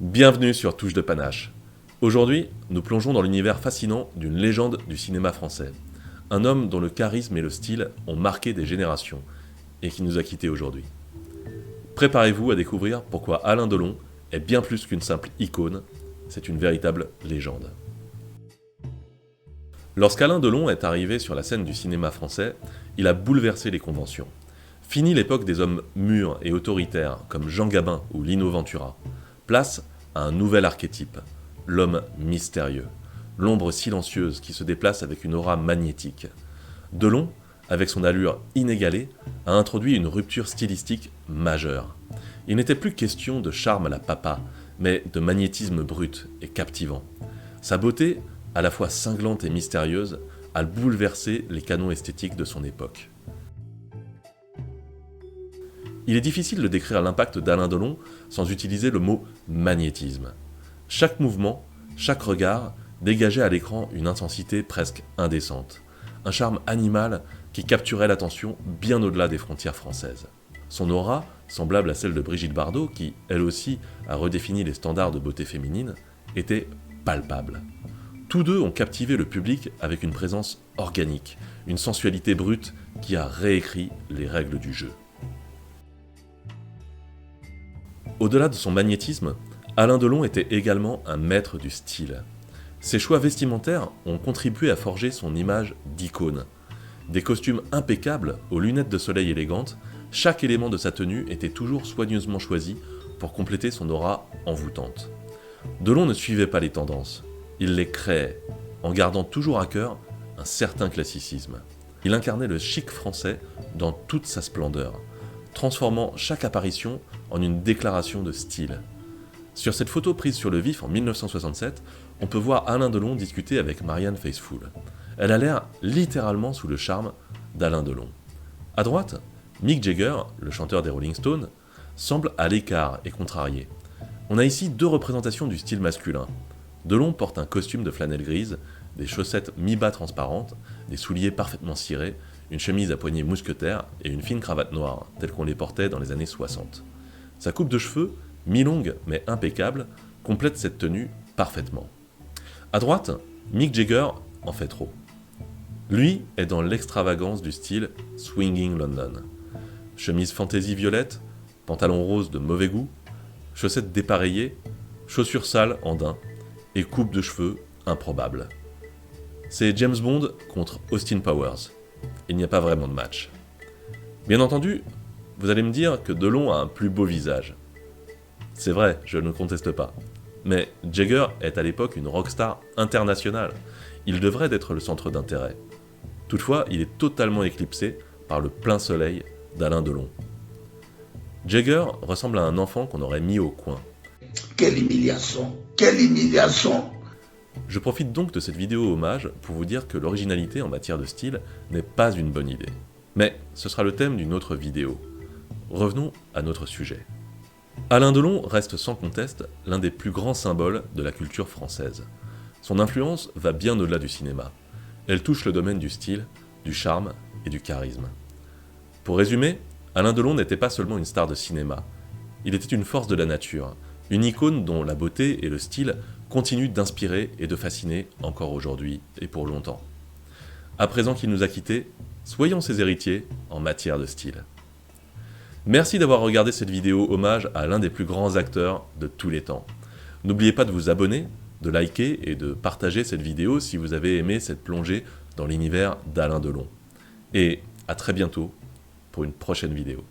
Bienvenue sur Touche de Panache. Aujourd'hui, nous plongeons dans l'univers fascinant d'une légende du cinéma français. Un homme dont le charisme et le style ont marqué des générations et qui nous a quittés aujourd'hui. Préparez-vous à découvrir pourquoi Alain Delon est bien plus qu'une simple icône, c'est une véritable légende. Lorsqu'Alain Delon est arrivé sur la scène du cinéma français, il a bouleversé les conventions. Fini l'époque des hommes mûrs et autoritaires comme Jean Gabin ou Lino Ventura. Place à un nouvel archétype, l'homme mystérieux, l'ombre silencieuse qui se déplace avec une aura magnétique. Delon, avec son allure inégalée, a introduit une rupture stylistique majeure. Il n'était plus question de charme à la papa, mais de magnétisme brut et captivant. Sa beauté, à la fois cinglante et mystérieuse, a bouleversé les canons esthétiques de son époque. Il est difficile de décrire l'impact d'Alain Delon sans utiliser le mot magnétisme. Chaque mouvement, chaque regard dégageait à l'écran une intensité presque indécente, un charme animal qui capturait l'attention bien au-delà des frontières françaises. Son aura, semblable à celle de Brigitte Bardot, qui, elle aussi, a redéfini les standards de beauté féminine, était palpable. Tous deux ont captivé le public avec une présence organique, une sensualité brute qui a réécrit les règles du jeu. Au-delà de son magnétisme, Alain Delon était également un maître du style. Ses choix vestimentaires ont contribué à forger son image d'icône. Des costumes impeccables aux lunettes de soleil élégantes, chaque élément de sa tenue était toujours soigneusement choisi pour compléter son aura envoûtante. Delon ne suivait pas les tendances, il les créait, en gardant toujours à cœur un certain classicisme. Il incarnait le chic français dans toute sa splendeur, transformant chaque apparition en une déclaration de style. Sur cette photo prise sur le vif en 1967, on peut voir Alain Delon discuter avec Marianne Faithfull. Elle a l'air littéralement sous le charme d'Alain Delon. À droite, Mick Jagger, le chanteur des Rolling Stones, semble à l'écart et contrarié. On a ici deux représentations du style masculin. Delon porte un costume de flanelle grise, des chaussettes mi-bas transparentes, des souliers parfaitement cirés, une chemise à poignée mousquetaire et une fine cravate noire, telle qu'on les portait dans les années 60. Sa coupe de cheveux, mi-longue mais impeccable, complète cette tenue parfaitement. À droite, Mick Jagger en fait trop. Lui est dans l'extravagance du style Swinging London. Chemise fantaisie violette, pantalon rose de mauvais goût, chaussettes dépareillées, chaussures sales en daim et coupe de cheveux improbable. C'est James Bond contre Austin Powers. Il n'y a pas vraiment de match. Bien entendu, vous allez me dire que Delon a un plus beau visage. C'est vrai, je ne conteste pas. Mais Jagger est à l'époque une rockstar internationale. Il devrait être le centre d'intérêt. Toutefois, il est totalement éclipsé par le plein soleil d'Alain Delon. Jagger ressemble à un enfant qu'on aurait mis au coin. Quelle humiliation! Quelle humiliation! Je profite donc de cette vidéo hommage pour vous dire que l'originalité en matière de style n'est pas une bonne idée. Mais ce sera le thème d'une autre vidéo. Revenons à notre sujet. Alain Delon reste sans conteste l'un des plus grands symboles de la culture française. Son influence va bien au-delà du cinéma. Elle touche le domaine du style, du charme et du charisme. Pour résumer, Alain Delon n'était pas seulement une star de cinéma. Il était une force de la nature, une icône dont la beauté et le style continuent d'inspirer et de fasciner encore aujourd'hui et pour longtemps. À présent qu'il nous a quittés, soyons ses héritiers en matière de style. Merci d'avoir regardé cette vidéo hommage à l'un des plus grands acteurs de tous les temps. N'oubliez pas de vous abonner, de liker et de partager cette vidéo si vous avez aimé cette plongée dans l'univers d'Alain Delon. Et à très bientôt pour une prochaine vidéo.